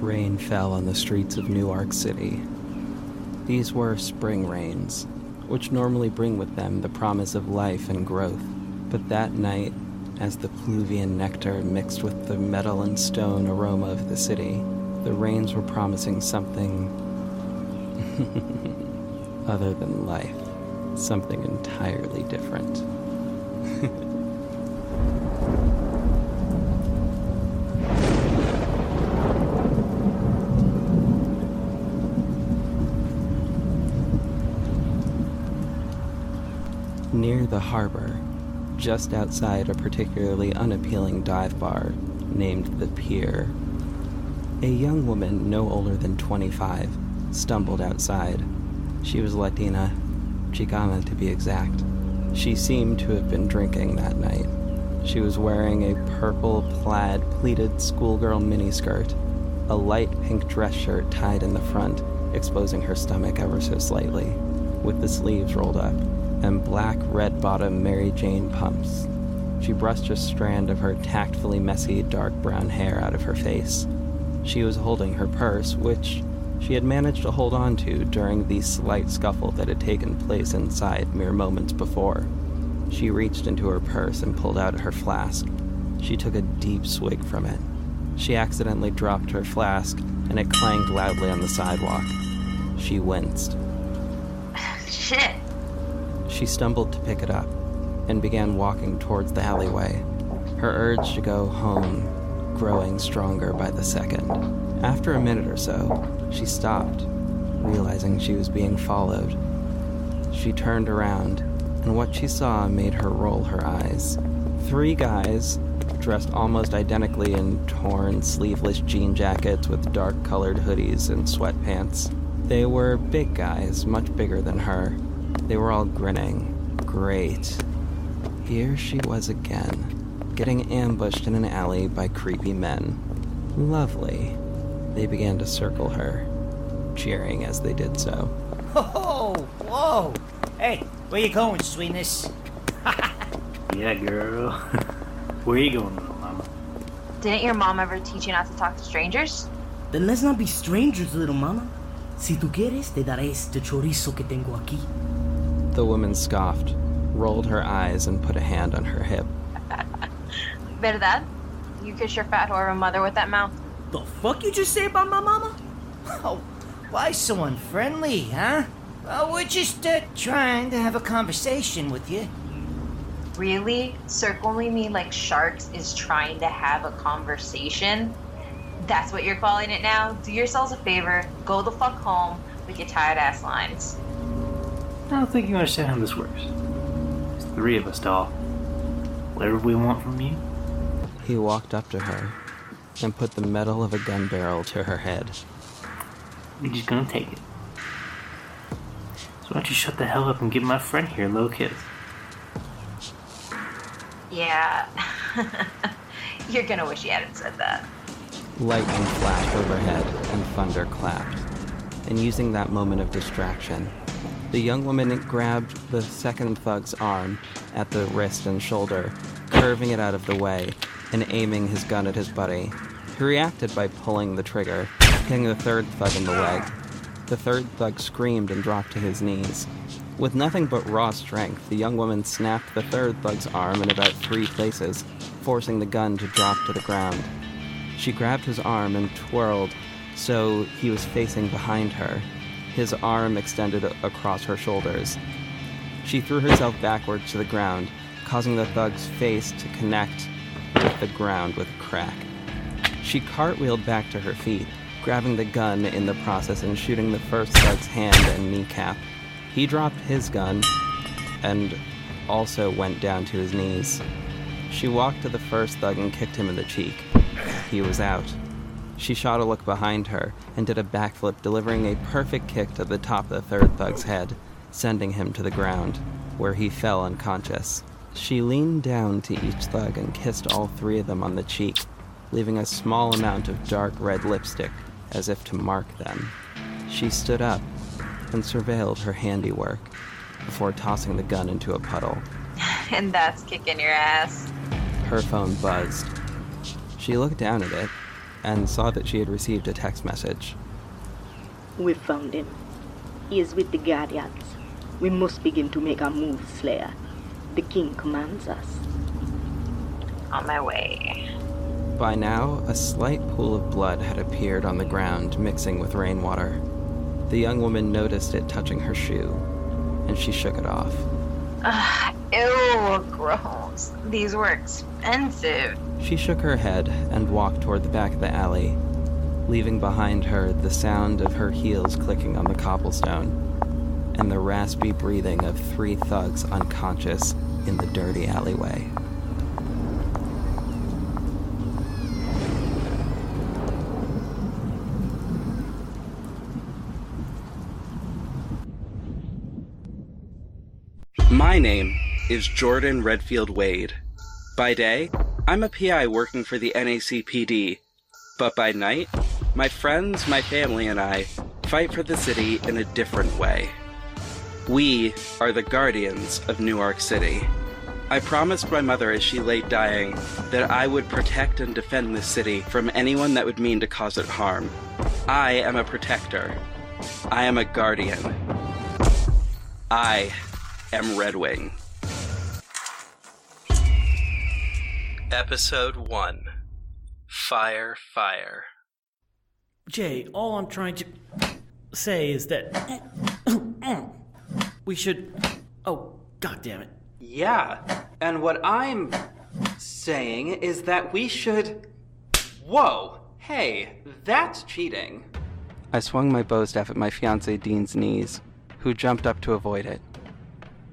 Rain fell on the streets of New Ark City. These were spring rains, which normally bring with them the promise of life and growth. But that night, as the pluvian nectar mixed with the metal and stone aroma of the city, the rains were promising something other than life, something entirely different. Near the harbor, just outside a particularly unappealing dive bar named The Pier, a young woman no older than 25 stumbled outside. She was Latina, Chicana to be exact. She seemed to have been drinking that night. She was wearing a purple plaid pleated schoolgirl miniskirt, a light pink dress shirt tied in the front, exposing her stomach ever so slightly, with the sleeves rolled up, and black red-bottom Mary Jane pumps. She brushed a strand of her tactfully messy dark brown hair out of her face. She was holding her purse, which she had managed to hold on to during the slight scuffle that had taken place inside mere moments before. She reached into her purse and pulled out her flask. She took a deep swig from it. She accidentally dropped her flask, and it clanged loudly on the sidewalk. She winced. Shit. She stumbled to pick it up and began walking towards the alleyway, her urge to go home growing stronger by the second. After a minute or so, she stopped, realizing she was being followed. She turned around, and what she saw made her roll her eyes. 3 guys, dressed almost identically in torn, sleeveless jean jackets with dark-colored hoodies and sweatpants. They were big guys, much bigger than her. They were all grinning. Great. Here she was again, getting ambushed in an alley by creepy men. Lovely. They began to circle her, cheering as they did so. Oh, whoa! Hey, where you going, sweetness? Yeah, girl. Where you going, little mama? Didn't your mom ever teach you not to talk to strangers? Then let's not be strangers, little mama. Si tú quieres, te daré este chorizo que tengo aquí. The woman scoffed, rolled her eyes, and put a hand on her hip. Verdad? You kiss your fat whore of a mother with that mouth? The fuck you just say about my mama? Oh, why so unfriendly, huh? Well, we're just trying to have a conversation with you. Really? Circling me like sharks is trying to have a conversation? That's what you're calling it now? Do yourselves a favor, go the fuck home with your tired ass lines. I don't think you understand how this works. It's 3 of us, doll. Whatever we want from you. He walked up to her and put the metal of a gun barrel to her head. We're just gonna take it. So why don't you shut the hell up and give my friend here a little kiss? Yeah. You're gonna wish you hadn't said that. Lightning flashed overhead and thunder clapped. And using that moment of distraction, the young woman grabbed the second thug's arm at the wrist and shoulder, curving it out of the way and aiming his gun at his buddy. He reacted by pulling the trigger, hitting the third thug in the leg. The third thug screamed and dropped to his knees. With nothing but raw strength, the young woman snapped the third thug's arm in about 3 places, forcing the gun to drop to the ground. She grabbed his arm and twirled so he was facing behind her, his arm extended across her shoulders. She threw herself backwards to the ground, causing the thug's face to connect with the ground with a crack. She cartwheeled back to her feet, grabbing the gun in the process and shooting the first thug's hand and kneecap. He dropped his gun and also went down to his knees. She walked to the first thug and kicked him in the cheek. He was out. She shot a look behind her and did a backflip, delivering a perfect kick to the top of the third thug's head, sending him to the ground, where he fell unconscious. She leaned down to each thug and kissed all 3 of them on the cheek, leaving a small amount of dark red lipstick as if to mark them. She stood up and surveilled her handiwork before tossing the gun into a puddle. And that's kicking your ass. Her phone buzzed. She looked down at it and saw that she had received a text message. We found him. He is with the Guardians. We must begin to make our move, Slayer. The king commands us. On my way. By now, a slight pool of blood had appeared on the ground, mixing with rainwater. The young woman noticed it touching her shoe, and she shook it off. Ew, gross. These were expensive. She shook her head and walked toward the back of the alley, leaving behind her the sound of her heels clicking on the cobblestone and the raspy breathing of 3 thugs unconscious in the dirty alleyway. My name is Jordan Redfield Wade. By day, I'm a PI working for the NACPD, but by night, my friends, my family, and I fight for the city in a different way. We are the guardians of New Ark City. I promised my mother as she lay dying that I would protect and defend this city from anyone that would mean to cause it harm. I am a protector. I am a guardian. I am Red Wing. Episode 1. Fire, Fire. Jay, all I'm trying to say is that we should... Oh, God damn it. Yeah, and what I'm saying is that we should... Whoa, hey, that's cheating. I swung my bow staff at my fiancé Dean's knees, who jumped up to avoid it.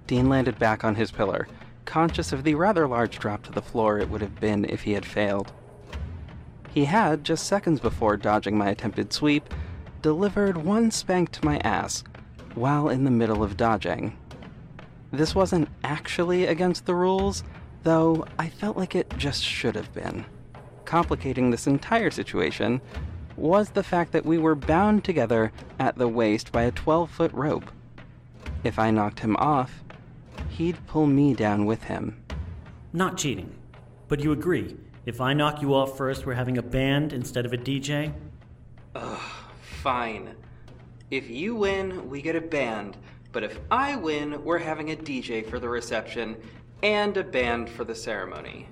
Dean landed back on his pillar, conscious of the rather large drop to the floor it would have been if he had failed. He had, just seconds before dodging my attempted sweep, delivered one spank to my ass, while in the middle of dodging. This wasn't actually against the rules, though I felt like it just should have been. Complicating this entire situation was the fact that we were bound together at the waist by a 12-foot rope. If I knocked him off, he'd pull me down with him. Not cheating. But you agree, if I knock you off first, we're having a band instead of a DJ? Fine. If you win, we get a band, but if I win, we're having a DJ for the reception and a band for the ceremony.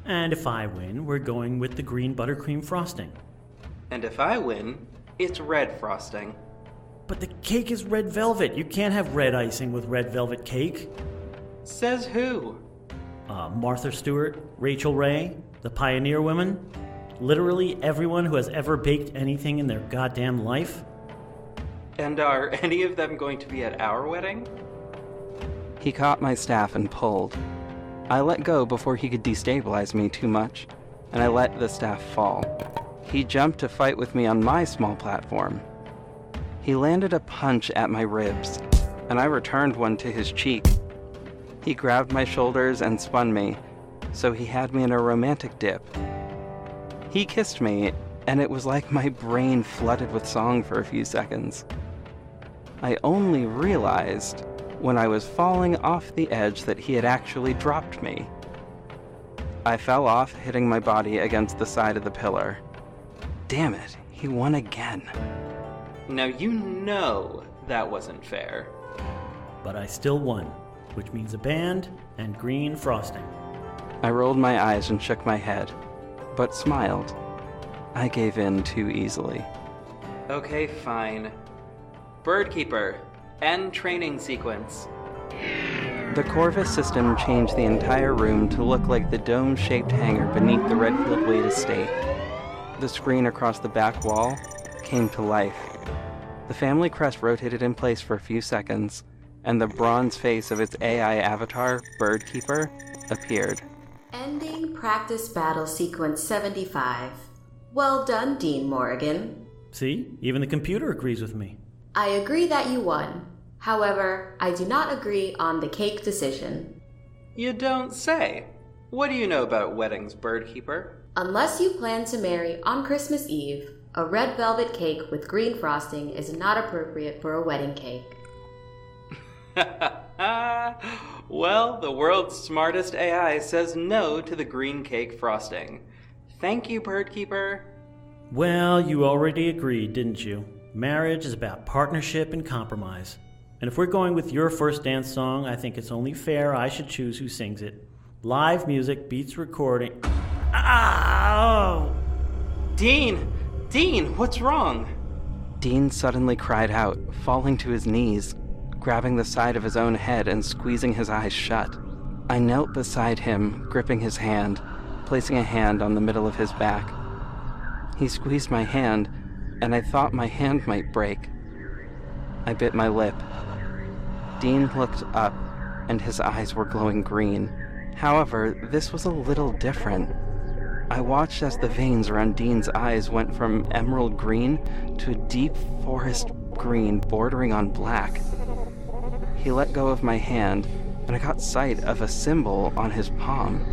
And if I win, we're going with the green buttercream frosting. And if I win, it's red frosting. But the cake is red velvet. You can't have red icing with red velvet cake. Says who? Martha Stewart, Rachel Ray, the Pioneer Women. Literally everyone who has ever baked anything in their goddamn life. And are any of them going to be at our wedding? He caught my staff and pulled. I let go before he could destabilize me too much, and I let the staff fall. He jumped to fight with me on my small platform. He landed a punch at my ribs, and I returned one to his cheek. He grabbed my shoulders and spun me, so he had me in a romantic dip. He kissed me, and it was like my brain flooded with song for a few seconds. I only realized when I was falling off the edge that he had actually dropped me. I fell off, hitting my body against the side of the pillar. Damn it, he won again. Now you know that wasn't fair. But I still won, which means a band and green frosting. I rolled my eyes and shook my head, but smiled. I gave in too easily. Okay, fine. Birdkeeper, end training sequence. The Corvus system changed the entire room to look like the dome-shaped hangar beneath the Redfield Wade estate. The screen across the back wall came to life. The family crest rotated in place for a few seconds, and the bronze face of its AI avatar, Birdkeeper, appeared. Ending practice battle sequence 75. Well done, Dean Morrigan. See? Even the computer agrees with me. I agree that you won. However, I do not agree on the cake decision. You don't say. What do you know about weddings, Birdkeeper? Unless you plan to marry on Christmas Eve, a red velvet cake with green frosting is not appropriate for a wedding cake. Well, the world's smartest AI says no to the green cake frosting. Thank you, Birdkeeper. Well, you already agreed, didn't you? Marriage is about partnership and compromise. And if we're going with your first dance song, I think it's only fair I should choose who sings it. Live music beats recording. Ow! Dean! Dean, what's wrong? Dean suddenly cried out, falling to his knees, grabbing the side of his own head and squeezing his eyes shut. I knelt beside him, gripping his hand, placing a hand on the middle of his back. He squeezed my hand, and I thought my hand might break. I bit my lip. Dean looked up, and his eyes were glowing green. However, this was a little different. I watched as the veins around Dean's eyes went from emerald green to a deep forest green bordering on black. He let go of my hand, and I got sight of a symbol on his palm.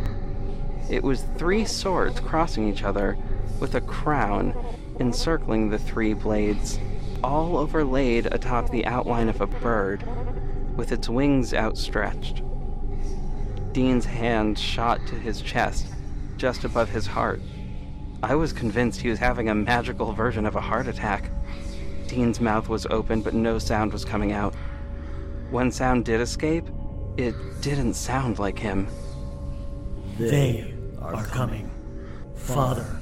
It was 3 swords crossing each other, with a crown encircling the 3 blades, all overlaid atop the outline of a bird, with its wings outstretched. Dean's hand shot to his chest, just above his heart. I was convinced he was having a magical version of a heart attack. Dean's mouth was open, but no sound was coming out. When sound did escape, it didn't sound like him. They are coming. Father,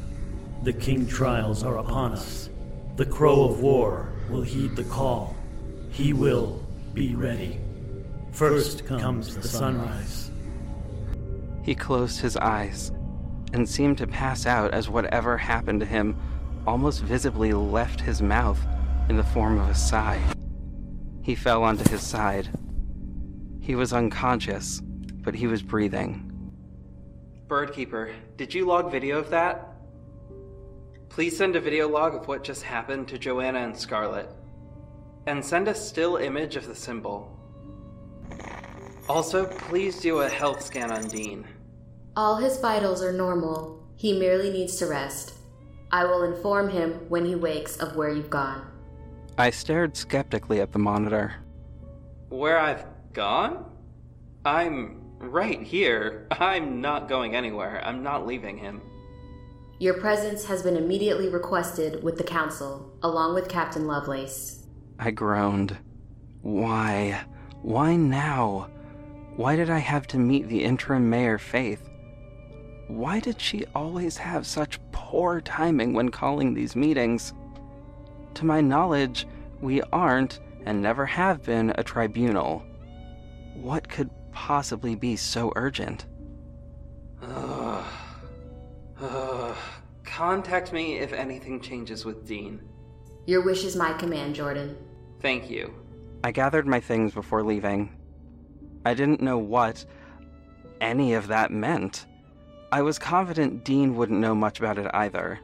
the king trials are upon us. The crow of war will heed the call. He will be ready. First comes the sunrise. He closed his eyes and seemed to pass out as whatever happened to him almost visibly left his mouth in the form of a sigh. He fell onto his side. He was unconscious, but he was breathing. Birdkeeper, did you log video of that? Please send a video log of what just happened to Joanna and Scarlet. And send a still image of the symbol. Also, please do a health scan on Dean. All his vitals are normal. He merely needs to rest. I will inform him when he wakes of where you've gone. I stared skeptically at the monitor. Where I've gone? I'm right here. I'm not going anywhere. I'm not leaving him. Your presence has been immediately requested with the council, along with Captain Lovelace. I groaned. Why? Why now? Why did I have to meet the interim mayor, Faith? Why did she always have such poor timing when calling these meetings? To my knowledge, we aren't, and never have been, a tribunal. What could possibly be so urgent? Contact me if anything changes with Dean. Your wish is my command, Jordan. Thank you. I gathered my things before leaving. I didn't know what any of that meant. I was confident Dean wouldn't know much about it either.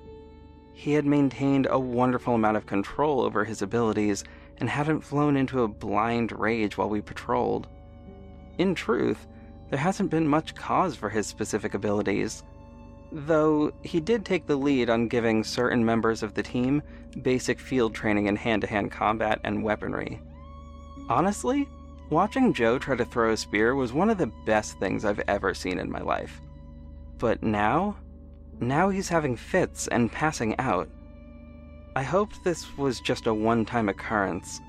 He had maintained a wonderful amount of control over his abilities and hadn't flown into a blind rage while we patrolled. In truth, there hasn't been much cause for his specific abilities, though he did take the lead on giving certain members of the team basic field training in hand-to-hand combat and weaponry. Honestly, watching Joe try to throw a spear was one of the best things I've ever seen in my life. But now he's having fits and passing out. I hoped this was just a one-time occurrence,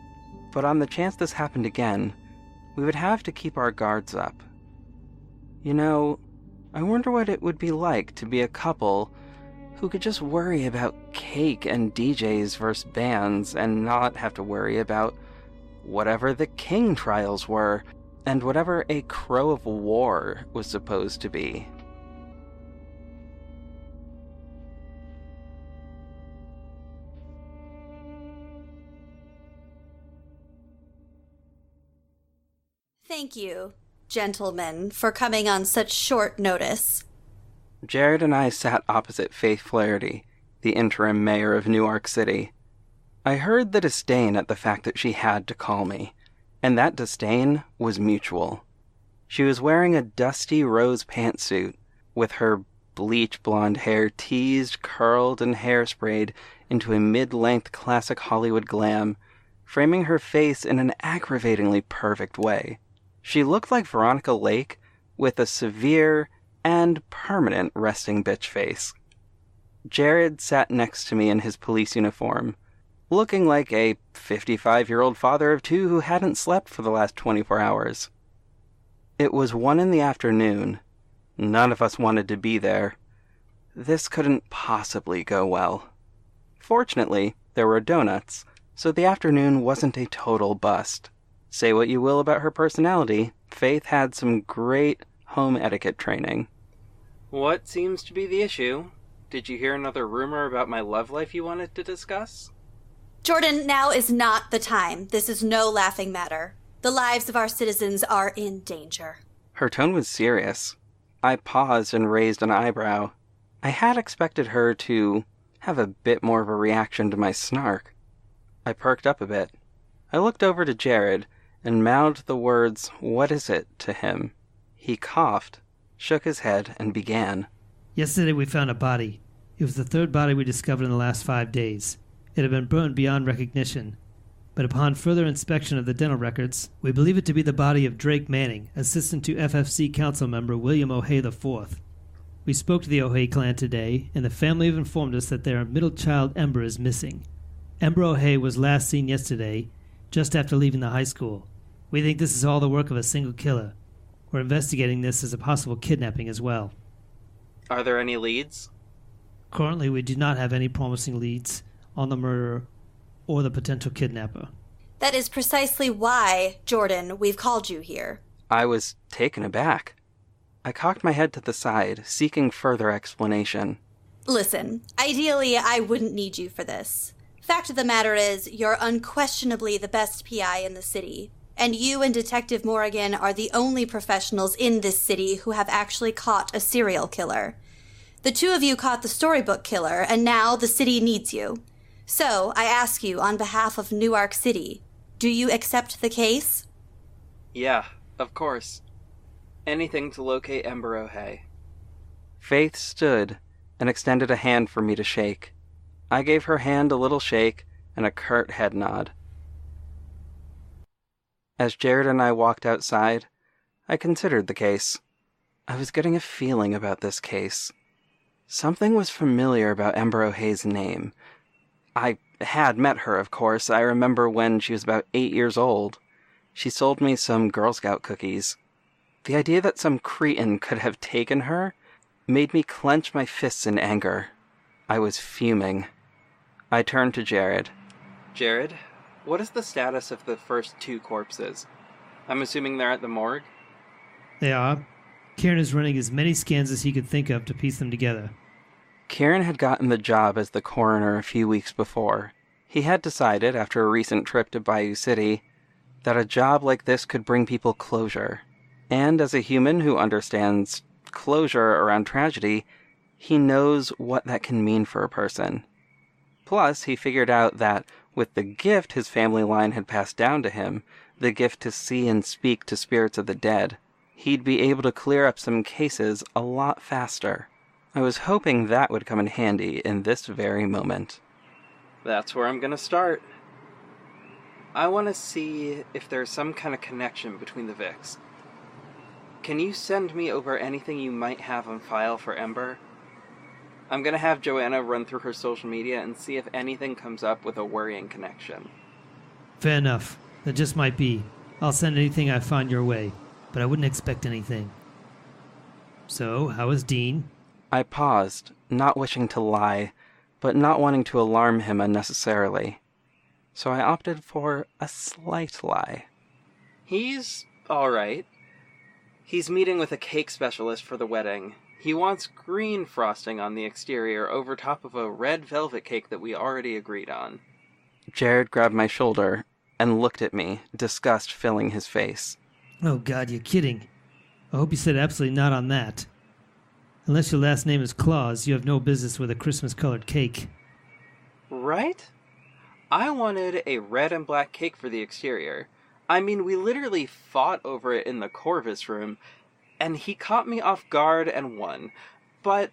but on the chance this happened again, we would have to keep our guards up. You know, I wonder what it would be like to be a couple who could just worry about cake and DJs versus bands and not have to worry about whatever the king trials were and whatever a crow of war was supposed to be. Thank you, gentlemen, for coming on such short notice. Jared and I sat opposite Faith Flaherty, the interim mayor of New Ark City. I heard the disdain at the fact that she had to call me, and that disdain was mutual. She was wearing a dusty rose pantsuit, with her bleach blonde hair teased, curled, and hairsprayed into a mid-length classic Hollywood glam, framing her face in an aggravatingly perfect way. She looked like Veronica Lake, with a severe and permanent resting bitch face. Jared sat next to me in his police uniform, looking like a 55-year-old father of two who hadn't slept for the last 24 hours. It was 1 in the afternoon. None of us wanted to be there. This couldn't possibly go well. Fortunately, there were donuts, so the afternoon wasn't a total bust. Say what you will about her personality, Faith had some great home etiquette training. What seems to be the issue? Did you hear another rumor about my love life you wanted to discuss? Jordan, now is not the time. This is no laughing matter. The lives of our citizens are in danger. Her tone was serious. I paused and raised an eyebrow. I had expected her to have a bit more of a reaction to my snark. I perked up a bit. I looked over to Jared and mouthed the words, "What is it?" to him. He coughed, shook his head, and began. Yesterday we found a body. It was the 3rd body we discovered in the last 5 days. It had been burned beyond recognition. But upon further inspection of the dental records, we believe it to be the body of Drake Manning, assistant to FFC council member William O'Hay IV. We spoke to the O'Hay clan today, and the family have informed us that their middle child Ember is missing. Ember O'Hay was last seen yesterday, just after leaving the high school. We think this is all the work of a single killer. We're investigating this as a possible kidnapping as well. Are there any leads? Currently, we do not have any promising leads on the murderer or the potential kidnapper. That is precisely why, Jordan, we've called you here. I was taken aback. I cocked my head to the side, seeking further explanation. Listen, ideally, I wouldn't need you for this. Fact of the matter is, you're unquestionably the best PI in the city. And you and Detective Morrigan are the only professionals in this city who have actually caught a serial killer. The 2 of you caught the storybook killer, and now the city needs you. So, I ask you on behalf of New Ark City, do you accept the case? Yeah, of course. Anything to locate Ember O'Hay. Faith stood and extended a hand for me to shake. I gave her hand a little shake and a curt head nod. As Jared and I walked outside, I considered the case. I was getting a feeling about this case. Something was familiar about Ember O'Hay's name. I had met her, of course. I remember when she was about 8 years old. She sold me some Girl Scout cookies. The idea that some cretin could have taken her made me clench my fists in anger. I was fuming. I turned to Jared. Jared, what is the status of the first 2 corpses? I'm assuming they're at the morgue? They are. Kieran is running as many scans as he could think of to piece them together. Kieran had gotten the job as the coroner a few weeks before. He had decided, after a recent trip to Bayou City, that a job like this could bring people closure. And as a human who understands closure around tragedy, he knows what that can mean for a person. Plus, he figured out that with the gift his family line had passed down to him, the gift to see and speak to spirits of the dead, he'd be able to clear up some cases a lot faster. I was hoping that would come in handy in this very moment. That's where I'm gonna start. I want to see if there's some kind of connection between the Vicks. Can you send me over anything you might have on file for Ember? I'm gonna have Joanna run through her social media and see if anything comes up with a worrying connection. Fair enough. That just might be. I'll send anything I find your way, but I wouldn't expect anything. So, how is Dean? I paused, not wishing to lie, but not wanting to alarm him unnecessarily. So I opted for a slight lie. He's alright. He's meeting with a cake specialist for the wedding. He wants green frosting on the exterior over top of a red velvet cake that we already agreed on. Jared grabbed my shoulder and looked at me, disgust filling his face. Oh God, you're kidding. I hope you said absolutely not on that. Unless your last name is Claus, you have no business with a Christmas-colored cake. Right? I wanted a red and black cake for the exterior. I mean, we literally fought over it in the Corvus room, and he caught me off guard and won. But,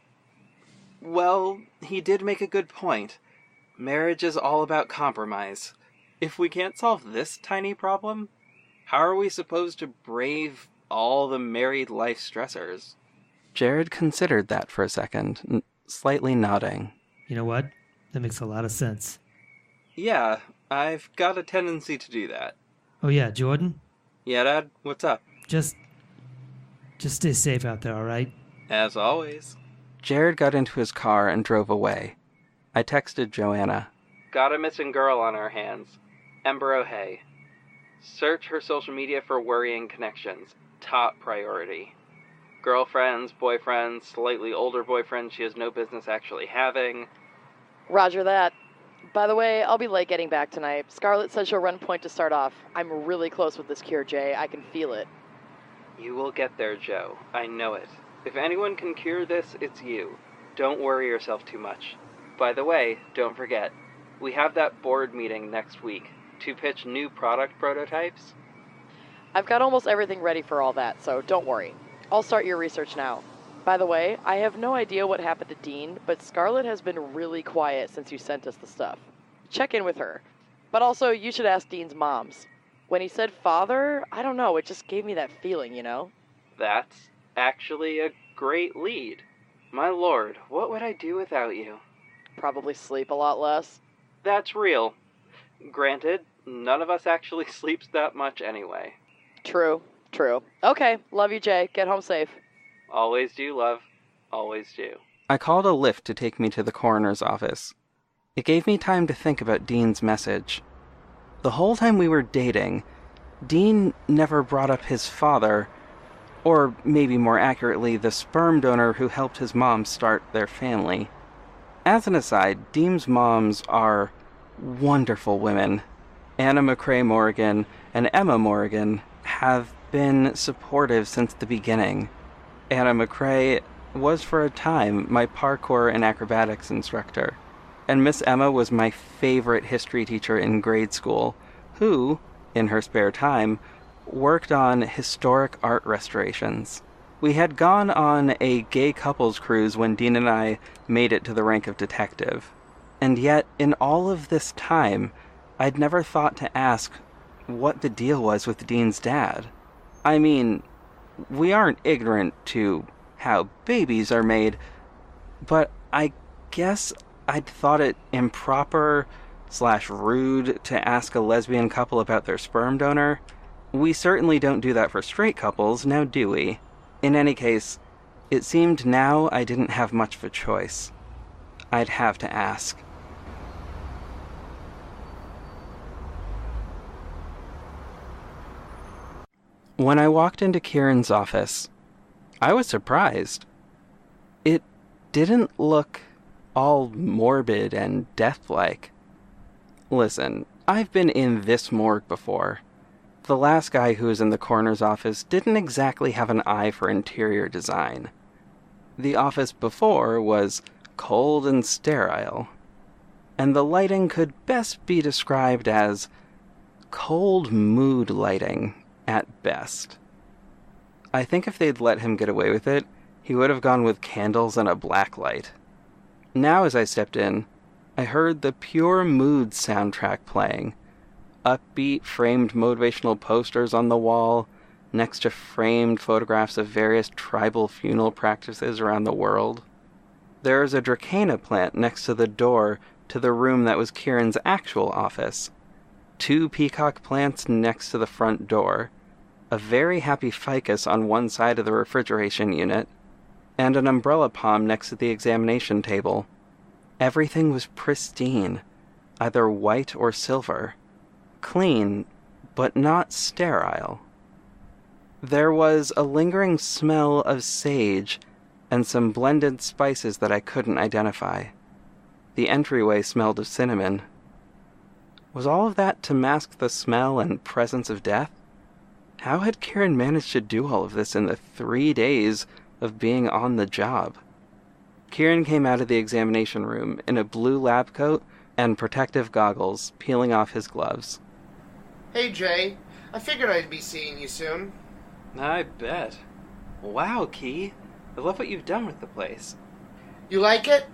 well, he did make a good point. Marriage is all about compromise. If we can't solve this tiny problem, how are we supposed to brave all the married life stressors? Jared considered that for a second, slightly nodding. You know what? That makes a lot of sense. Yeah, I've got a tendency to do that. Oh yeah, Jordan? Yeah, Dad? What's up? Just stay safe out there, alright? As always. Jared got into his car and drove away. I texted Joanna. Got a missing girl on our hands. Ember O'Hay. Search her social media for worrying connections. Top priority. Girlfriends, boyfriends, slightly older boyfriends she has no business actually having. Roger that. By the way, I'll be late getting back tonight. Scarlett said she'll run point to start off. I'm really close with this cure, Jay. I can feel it. You will get there, Joe. I know it. If anyone can cure this, it's you. Don't worry yourself too much. By the way, don't forget, we have that board meeting next week to pitch new product prototypes. I've got almost everything ready for all that, so don't worry. I'll start your research now. By the way, I have no idea what happened to Dean, but Scarlett has been really quiet since you sent us the stuff. Check in with her. But also, you should ask Dean's moms. When he said father, I don't know, it just gave me that feeling, you know? That's actually a great lead. My lord, what would I do without you? Probably sleep a lot less. That's real. Granted, none of us actually sleeps that much anyway. True. Okay, love you, Jay. Get home safe. Always do, love. Always do. I called a Lyft to take me to the coroner's office. It gave me time to think about Dean's message. The whole time we were dating, Dean never brought up his father, or maybe more accurately, the sperm donor who helped his mom start their family. As an aside, Dean's moms are wonderful women. Anna McCrae Morgan and Emma Morgan have been supportive since the beginning. Anna McCrae was for a time my parkour and acrobatics instructor, and Miss Emma was my favorite history teacher in grade school, who, in her spare time, worked on historic art restorations. We had gone on a gay couples cruise when Dean and I made it to the rank of detective, and yet in all of this time, I'd never thought to ask what the deal was with Dean's dad. I mean, we aren't ignorant to how babies are made, but I guess I'd thought it improper/rude to ask a lesbian couple about their sperm donor. We certainly don't do that for straight couples, now do we? In any case, it seemed now I didn't have much of a choice. I'd have to ask. When I walked into Kieran's office, I was surprised. It didn't look all morbid and death-like. Listen, I've been in this morgue before. The last guy who was in the coroner's office didn't exactly have an eye for interior design. The office before was cold and sterile, and the lighting could best be described as cold mood lighting at best. I think if they'd let him get away with it, he would have gone with candles and a black light. Now as I stepped in, I heard the Pure Mood soundtrack playing. Upbeat framed motivational posters on the wall, next to framed photographs of various tribal funeral practices around the world. There is a Dracana plant next to the door to the room that was Kieran's actual office. 2 peacock plants next to the front door, a very happy ficus on one side of the refrigeration unit, and an umbrella palm next to the examination table. Everything was pristine, either white or silver. Clean, but not sterile. There was a lingering smell of sage and some blended spices that I couldn't identify. The entryway smelled of cinnamon. Was all of that to mask the smell and presence of death? How had Kieran managed to do all of this in the 3 days of being on the job? Kieran came out of the examination room in a blue lab coat and protective goggles, peeling off his gloves. Hey, Jay. I figured I'd be seeing you soon. I bet. Wow, Key. I love what you've done with the place. You like it?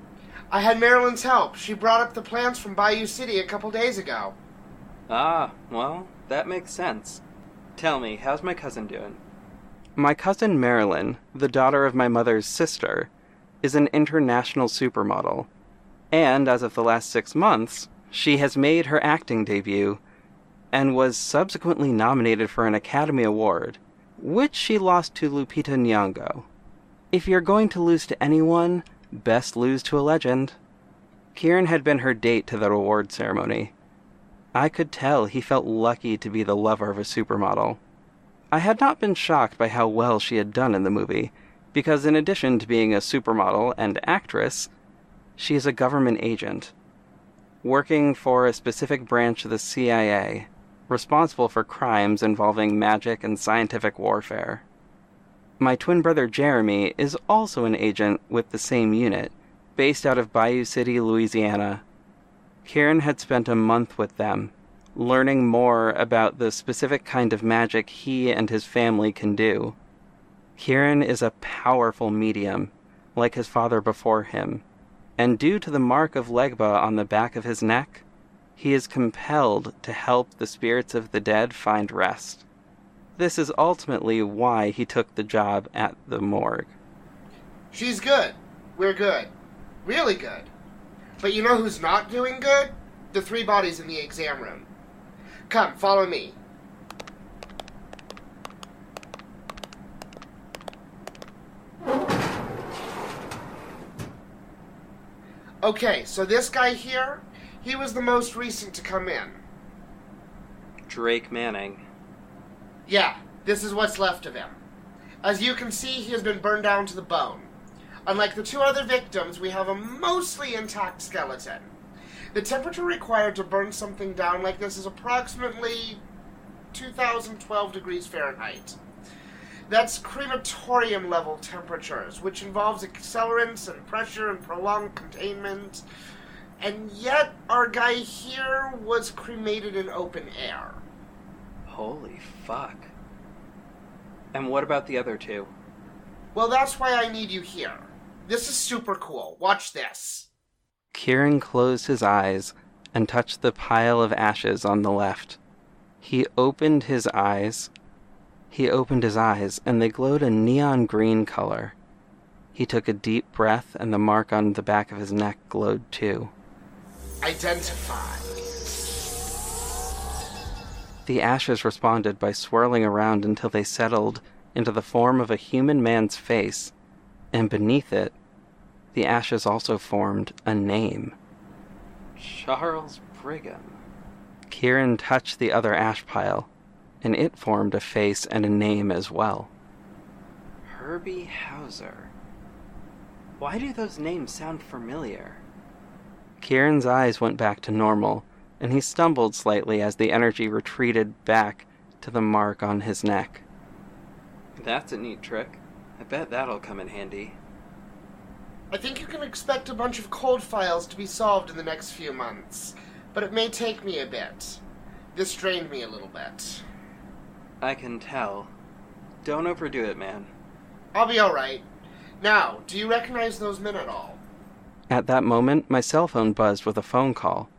I had Marilyn's help. She brought up the plants from Bayou City a couple days ago. Ah, well, that makes sense. Tell me, how's my cousin doing? My cousin Marilyn, the daughter of my mother's sister, is an international supermodel. And as of the last 6 months, she has made her acting debut and was subsequently nominated for an Academy Award, which she lost to Lupita Nyong'o. If you're going to lose to anyone, best lose to a legend. Kieran had been her date to the award ceremony. I could tell he felt lucky to be the lover of a supermodel. I had not been shocked by how well she had done in the movie, because in addition to being a supermodel and actress, she is a government agent, working for a specific branch of the CIA, responsible for crimes involving magic and scientific warfare. My twin brother Jeremy is also an agent with the same unit, based out of Bayou City, Louisiana. Kieran had spent a month with them, learning more about the specific kind of magic he and his family can do. Kieran is a powerful medium, like his father before him, and due to the mark of Legba on the back of his neck, he is compelled to help the spirits of the dead find rest. This is ultimately why he took the job at the morgue. She's good. We're good. Really good. But you know who's not doing good? The 3 bodies in the exam room. Come, follow me. Okay, so this guy here, he was the most recent to come in. Drake Manning. Yeah, this is what's left of him. As you can see, he has been burned down to the bone. Unlike the 2 other victims, we have a mostly intact skeleton. The temperature required to burn something down like this is approximately 2012 degrees Fahrenheit. That's crematorium level temperatures, which involves accelerants and pressure and prolonged containment. And yet, our guy here was cremated in open air. Holy fuck. And what about the other 2? Well, that's why I need you here. This is super cool. Watch this. Kieran closed his eyes and touched the pile of ashes on the left. He opened his eyes, and they glowed a neon green color. He took a deep breath, and the mark on the back of his neck glowed too. Identify. The ashes responded by swirling around until they settled into the form of a human man's face, and beneath it, the ashes also formed a name. Charles Brigham. Kieran touched the other ash pile, and it formed a face and a name as well. Herbie Hauser. Why do those names sound familiar? Kieran's eyes went back to normal, and he stumbled slightly as the energy retreated back to the mark on his neck. That's a neat trick. I bet that'll come in handy. I think you can expect a bunch of cold files to be solved in the next few months, but it may take me a bit. This drained me a little bit. I can tell. Don't overdo it, man. I'll be alright. Now, do you recognize those men at all? At that moment, my cell phone buzzed with a phone call.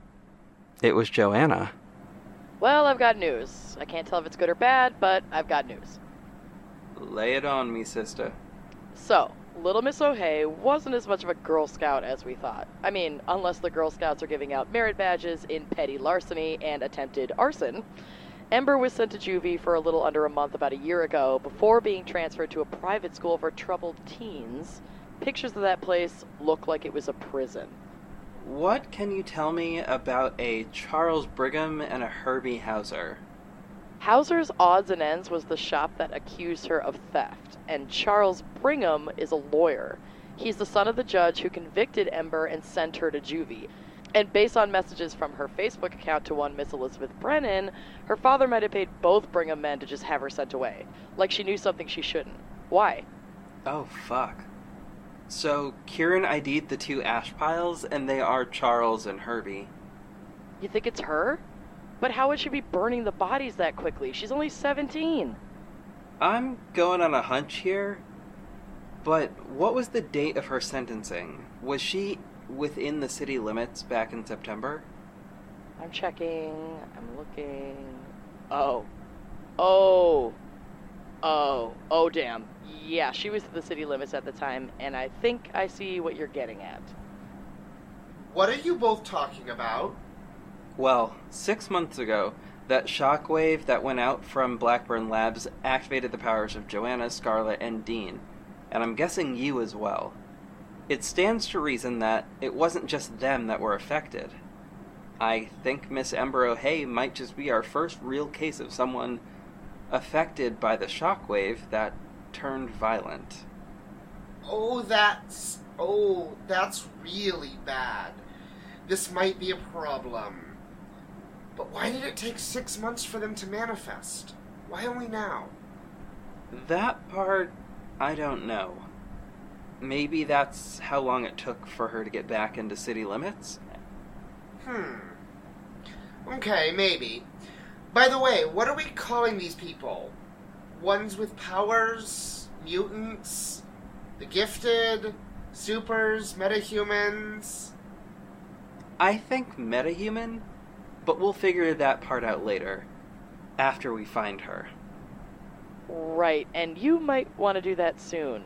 It was Joanna. Well, I've got news. I can't tell if it's good or bad, but I've got news. Lay it on me, sister. So, Little Miss O'Hay wasn't as much of a Girl Scout as we thought. I mean, unless the Girl Scouts are giving out merit badges in petty larceny and attempted arson. Ember was sent to juvie for a little under a month about a year ago before being transferred to a private school for troubled teens. Pictures of that place look like it was a prison. What can you tell me about a Charles Brigham and a Herbie Hauser? Hauser's Odds and Ends was the shop that accused her of theft, and Charles Brigham is a lawyer. He's the son of the judge who convicted Ember and sent her to juvie. And based on messages from her Facebook account to one Miss Elizabeth Brennan, her father might have paid both Brigham men to just have her sent away. Like she knew something she shouldn't. Why? Oh, fuck. So, Kieran ID'd the 2 ash piles, and they are Charles and Herbie. You think it's her? But how would she be burning the bodies that quickly? She's only 17. I'm going on a hunch here, but what was the date of her sentencing? Was she within the city limits back in September? I'm checking. I'm looking. Oh, damn. Yeah, she was in the city limits at the time, and I think I see what you're getting at. What are you both talking about? Well, 6 months ago, that shockwave that went out from Blackburn Labs activated the powers of Joanna, Scarlet, and Dean, and I'm guessing you as well. It stands to reason that it wasn't just them that were affected. I think Miss Ember O'Hay might just be our first real case of someone affected by the shockwave that turned violent. That's really bad. This might be a problem. But why did it take 6 months for them to manifest? Why only now? That part, I don't know. Maybe that's how long it took for her to get back into city limits? Okay, maybe. By the way, what are we calling these people? Ones with powers? Mutants? The gifted? Supers? Metahumans? I think metahuman, but we'll figure that part out later, after we find her. Right, and you might want to do that soon.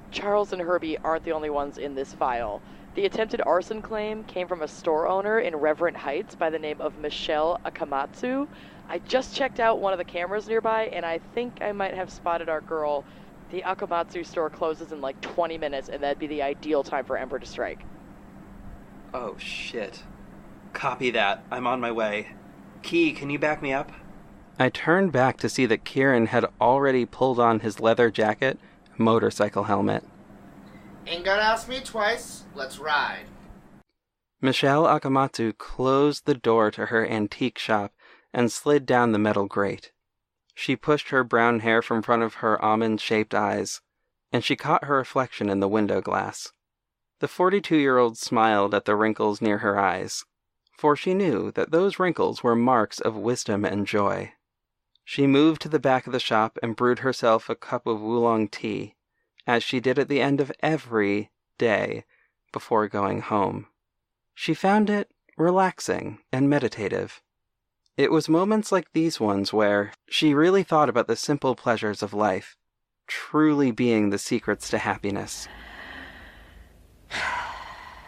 Charles and Herbie aren't the only ones in this file. The attempted arson claim came from a store owner in Reverend Heights by the name of Michelle Akamatsu. I just checked out one of the cameras nearby, and I think I might have spotted our girl. The Akamatsu store closes in like 20 minutes, and that'd be the ideal time for Ember to strike. Oh, shit. Copy that. I'm on my way. Key, can you back me up? I turned back to see that Kieran had already pulled on his leather jacket, motorcycle helmet. Ain't gotta ask me twice. Let's ride. Michelle Akamatsu closed the door to her antique shop and slid down the metal grate. She pushed her brown hair from front of her almond-shaped eyes, and she caught her reflection in the window glass. The 42-year-old smiled at the wrinkles near her eyes, for she knew that those wrinkles were marks of wisdom and joy. She moved to the back of the shop and brewed herself a cup of oolong tea, as she did at the end of every day before going home. She found it relaxing and meditative. It was moments like these ones where she really thought about the simple pleasures of life, truly being the secrets to happiness.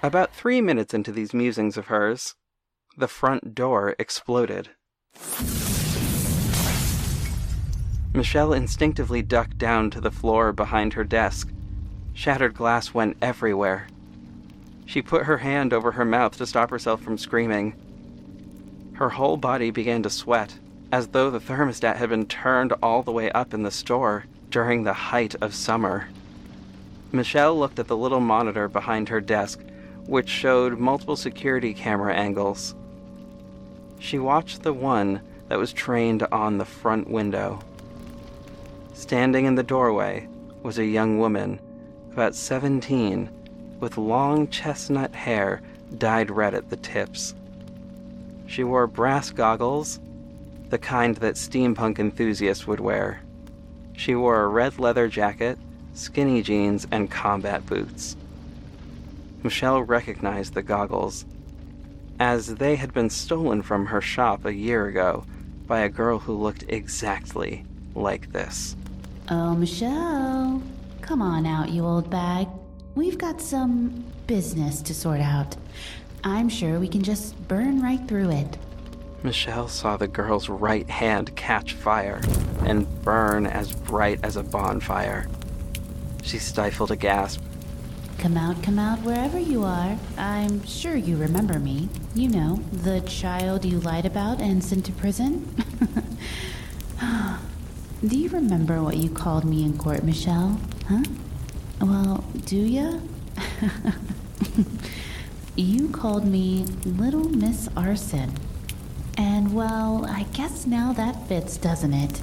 About 3 minutes into these musings of hers, the front door exploded. Michelle instinctively ducked down to the floor behind her desk. Shattered glass went everywhere. She put her hand over her mouth to stop herself from screaming. Her whole body began to sweat, as though the thermostat had been turned all the way up in the store during the height of summer. Michelle looked at the little monitor behind her desk, which showed multiple security camera angles. She watched the one that was trained on the front window. Standing in the doorway was a young woman, about 17, with long chestnut hair dyed red at the tips. She wore brass goggles, the kind that steampunk enthusiasts would wear. She wore a red leather jacket, skinny jeans, and combat boots. Michelle recognized the goggles, as they had been stolen from her shop a year ago by a girl who looked exactly like this. Oh, Michelle, come on out, you old bag. We've got some business to sort out. I'm sure we can just burn right through it. Michelle saw the girl's right hand catch fire and burn as bright as a bonfire. She stifled a gasp. Come out wherever you are. I'm sure you remember me. You know, the child you lied about and sent to prison. Do you remember what you called me in court, Michelle? Huh? Well, do ya? You called me Little Miss Arson. And, well, I guess now that fits, doesn't it?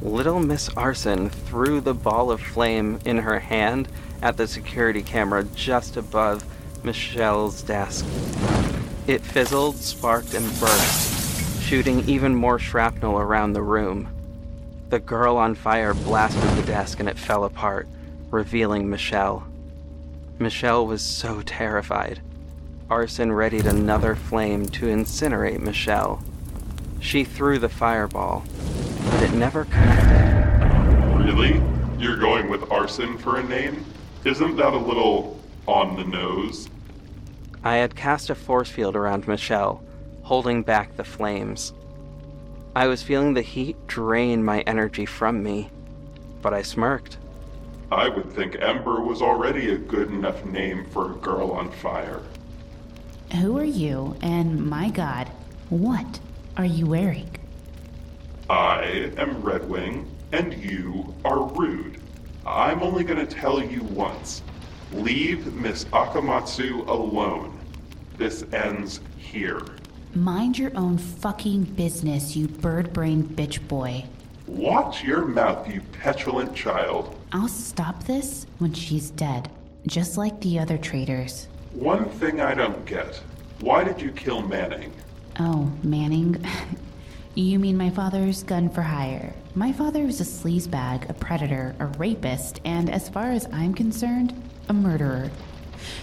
Little Miss Arson threw the ball of flame in her hand at the security camera just above Michelle's desk. It fizzled, sparked, and burst, shooting even more shrapnel around the room. The girl on fire blasted the desk and it fell apart, revealing Michelle. Michelle was so terrified. Arson readied another flame to incinerate Michelle. She threw the fireball, but it never connected. Really? You're going with Arson for a name? Isn't that a little on the nose? I had cast a force field around Michelle, holding back the flames. I was feeling the heat drain my energy from me, but I smirked. I would think Ember was already a good enough name for a girl on fire. Who are you, and my god, what are you wearing? I am Redwing, and you are Rude. I'm only going to tell you once. Leave Miss Akamatsu alone. This ends here. Mind your own fucking business, you bird-brained bitch boy. Watch your mouth, you petulant child. I'll stop this when she's dead, just like the other traitors. One thing I don't get. Why did you kill Manning? Oh, Manning? You mean my father's gun for hire. My father was a sleazebag, a predator, a rapist, and as far as I'm concerned, a murderer.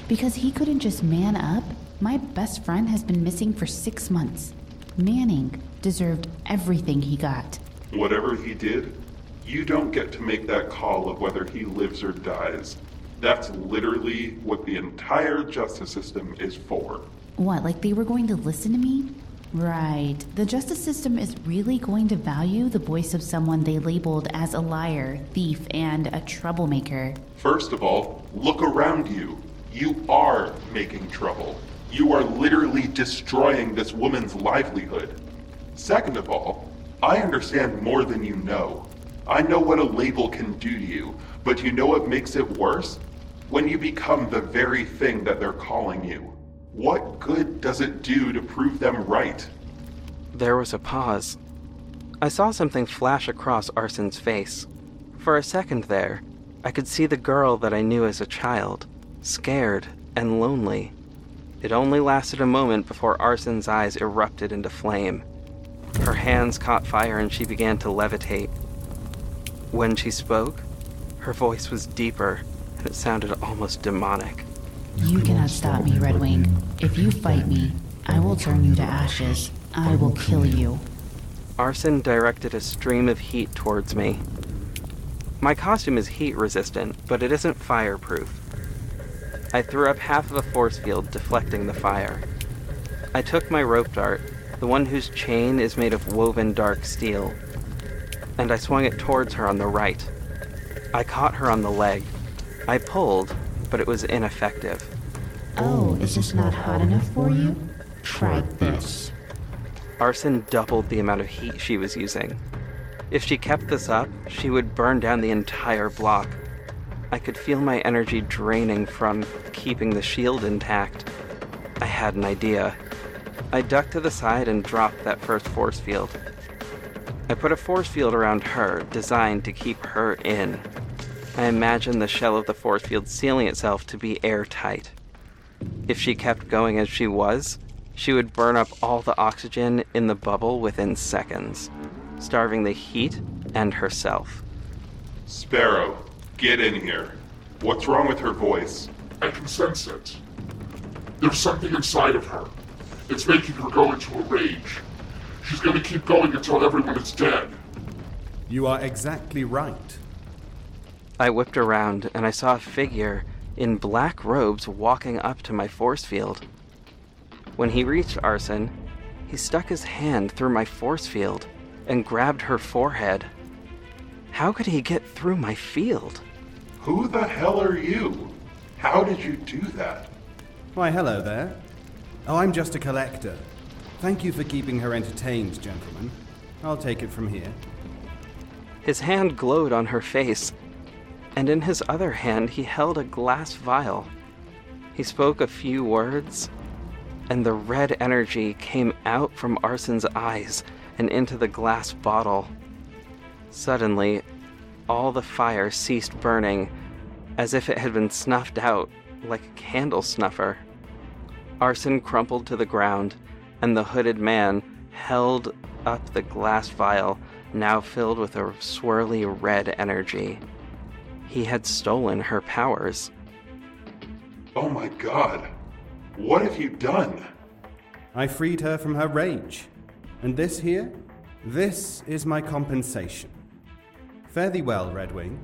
Because he couldn't just man up, my best friend has been missing for 6 months. Manning deserved everything he got. Whatever he did, you don't get to make that call of whether he lives or dies. That's literally what the entire justice system is for. What, like they were going to listen to me? Right. The justice system is really going to value the voice of someone they labeled as a liar, thief, and a troublemaker. First of all, look around you. You are making trouble. You are literally destroying this woman's livelihood. Second of all, I understand more than you know. I know what a label can do to you, but you know what makes it worse? When you become the very thing that they're calling you. What good does it do to prove them right? There was a pause. I saw something flash across Arson's face. For a second there, I could see the girl that I knew as a child, scared and lonely. It only lasted a moment before Arson's eyes erupted into flame. Her hands caught fire and she began to levitate. When she spoke, her voice was deeper and it sounded almost demonic. You cannot stop me, Redwing. If you fight me, I will turn you to ashes. I will kill you. Arson directed a stream of heat towards me. My costume is heat resistant, but it isn't fireproof. I threw up half of a force field, deflecting the fire. I took my rope dart, the one whose chain is made of woven dark steel, and I swung it towards her on the right. I caught her on the leg. I pulled, but it was ineffective. Oh, is this not hot enough for you? Try this. Arson doubled the amount of heat she was using. If she kept this up, she would burn down the entire block. I could feel my energy draining from keeping the shield intact. I had an idea. I ducked to the side and dropped that first force field. I put a force field around her, designed to keep her in. I imagined the shell of the force field sealing itself to be airtight. If she kept going as she was, she would burn up all the oxygen in the bubble within seconds, starving the heat and herself. Sparrow, get in here. What's wrong with her voice? I can sense it. There's something inside of her. It's making her go into a rage. She's going to keep going until everyone is dead. You are exactly right. I whipped around and I saw a figure in black robes walking up to my force field. When he reached Arson, he stuck his hand through my force field and grabbed her forehead. How could he get through my field? Who the hell are you? How did you do that? Why, hello there. Oh, I'm just a collector. Thank you for keeping her entertained, gentlemen. I'll take it from here. His hand glowed on her face, and in his other hand he held a glass vial. He spoke a few words, and the red energy came out from Arson's eyes and into the glass bottle. Suddenly, all the fire ceased burning, as if it had been snuffed out like a candle snuffer. Arson crumpled to the ground, and the hooded man held up the glass vial, now filled with a swirly red energy. He had stolen her powers. Oh my god. What have you done? I freed her from her rage. And this here? This is my compensation. Fare thee well, Redwing.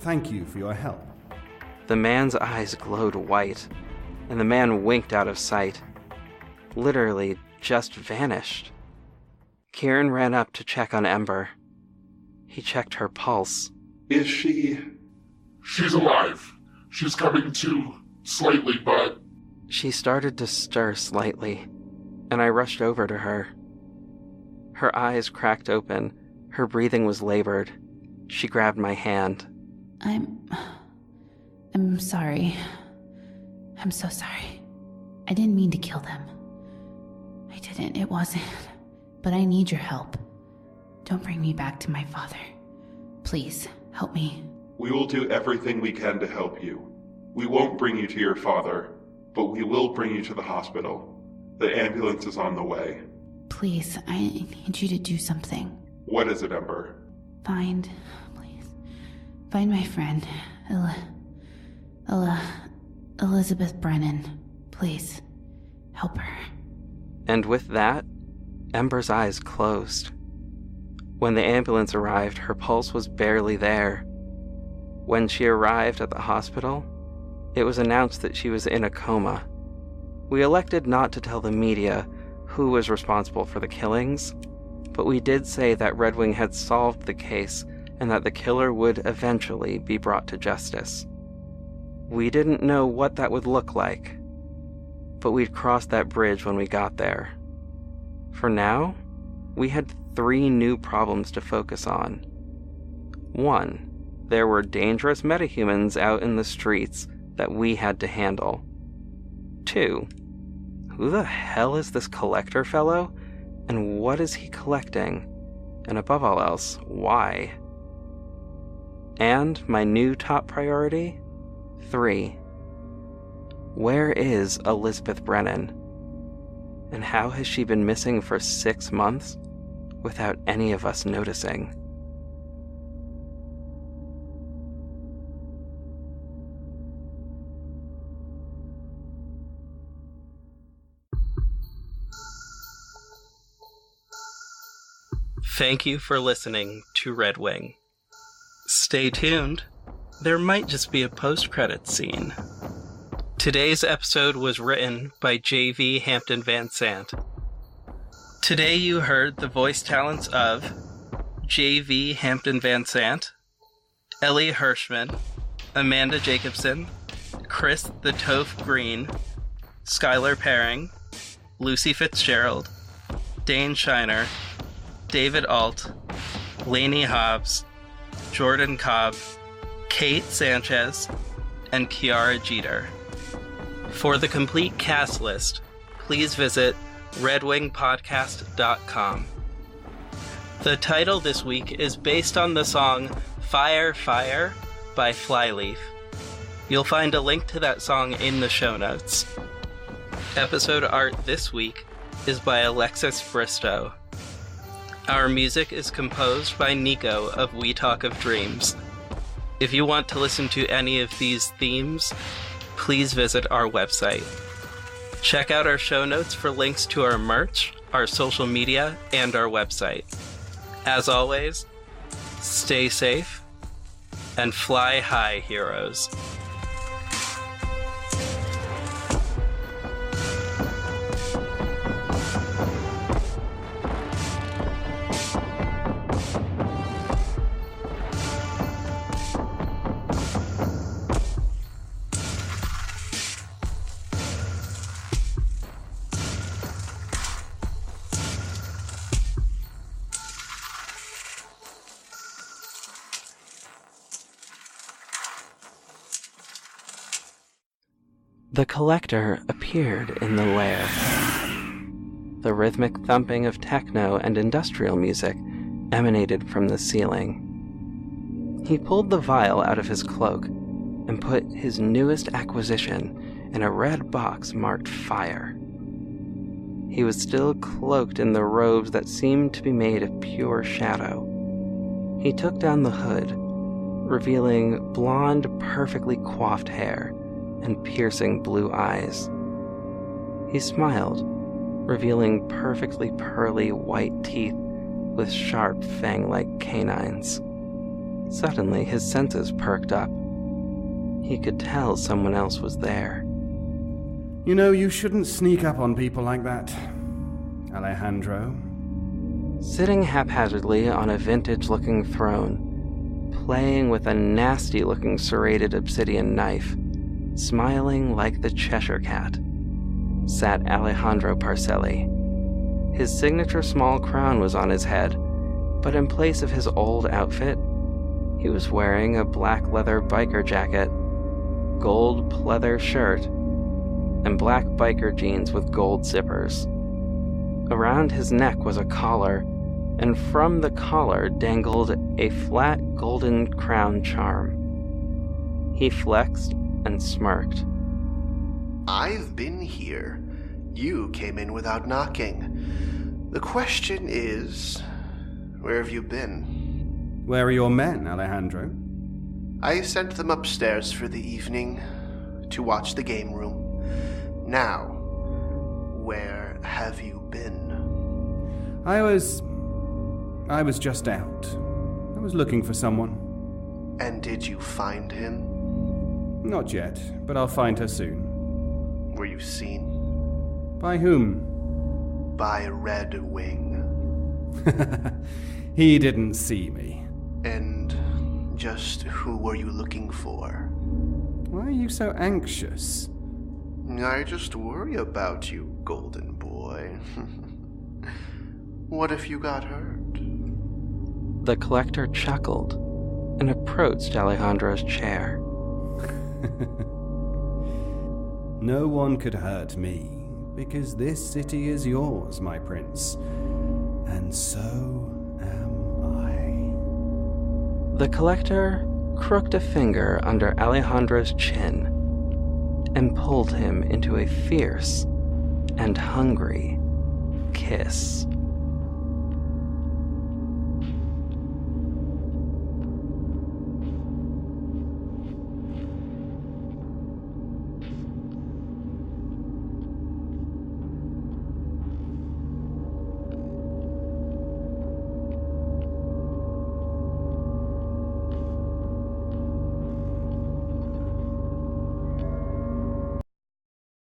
Thank you for your help. The man's eyes glowed white. and the man winked out of sight. Literally just vanished. Kieran ran up to check on Ember. He checked her pulse. Is she... She's alive. She's coming to, slightly, but... She started to stir slightly, and I rushed over to her. Her eyes cracked open. Her breathing was labored. She grabbed my hand. I'm sorry. I'm so sorry. I didn't mean to kill them. I didn't. It wasn't. But I need your help. Don't bring me back to my father. Please, help me. We will do everything we can to help you. We won't bring you to your father, but we will bring you to the hospital. The ambulance is on the way. Please, I need you to do something. What is it, Ember? Find my friend, Elizabeth Brennan. Please, help her. And with that, Ember's eyes closed. When the ambulance arrived, her pulse was barely there. When she arrived at the hospital, it was announced that she was in a coma. We elected not to tell the media who was responsible for the killings, but we did say that Red Wing had solved the case and that the killer would eventually be brought to justice. We didn't know what that would look like, but we'd cross that bridge when we got there. For now, we had 3 new problems to focus on. 1, there were dangerous metahumans out in the streets that we had to handle. 2, who the hell is this collector fellow, and what is he collecting? And above all else, why? And my new top priority, 3. Where is Elizabeth Brennan? And how has she been missing for 6 months without any of us noticing? Thank you for listening to Red Wing. Stay tuned. There might just be a post-credits scene. Today's episode was written by J.V. Hampton Van Sant. Today you heard the voice talents of J.V. Hampton Van Sant, Ellie Hirschman, Amanda Jacobson, Chris the Toph Green, Skylar Paring, Lucy Fitzgerald, Dane Shiner, David Alt, Lainey Hobbs, Jordan Cobb, Kate Sanchez, and Kiara Jeter. For the complete cast list, please visit redwingpodcast.com. The title this week is based on the song Fire, Fire by Flyleaf. You'll find a link to that song in the show notes. Episode art this week is by Alexis Bristow. Our music is composed by Nico of We Talk of Dreams. If you want to listen to any of these themes, please visit our website. Check out our show notes for links to our merch, our social media, and our website. As always, stay safe and fly high, heroes. The collector appeared in the lair. The rhythmic thumping of techno and industrial music emanated from the ceiling. He pulled the vial out of his cloak and put his newest acquisition in a red box marked Fire. He was still cloaked in the robes that seemed to be made of pure shadow. He took down the hood, revealing blonde, perfectly coiffed hair and piercing blue eyes. He smiled, revealing perfectly pearly white teeth with sharp fang-like canines. Suddenly, his senses perked up. He could tell someone else was there. You know, you shouldn't sneak up on people like that, Alejandro. Sitting haphazardly on a vintage-looking throne, playing with a nasty-looking serrated obsidian knife, smiling like the Cheshire Cat, sat Alejandro Parcelli. His signature small crown was on his head, but in place of his old outfit, he was wearing a black leather biker jacket, gold pleather shirt, and black biker jeans with gold zippers. Around his neck was a collar, and from the collar dangled a flat golden crown charm. He flexed and smirked. I've been here. You came in without knocking. The question is, where have you been? Where are your men, Alejandro? I sent them upstairs for the evening to watch the game room. Now, where have you been? I was just out. I was looking for someone. And did you find him? Not yet, but I'll find her soon. Were you seen? By whom? By Red Wing. He didn't see me. And just who were you looking for? Why are you so anxious? I just worry about you, golden boy. What if you got hurt? The collector chuckled and approached Alejandro's chair. No one could hurt me, because this city is yours, my prince. And so am I. The collector crooked a finger under Alejandro's chin and pulled him into a fierce and hungry kiss.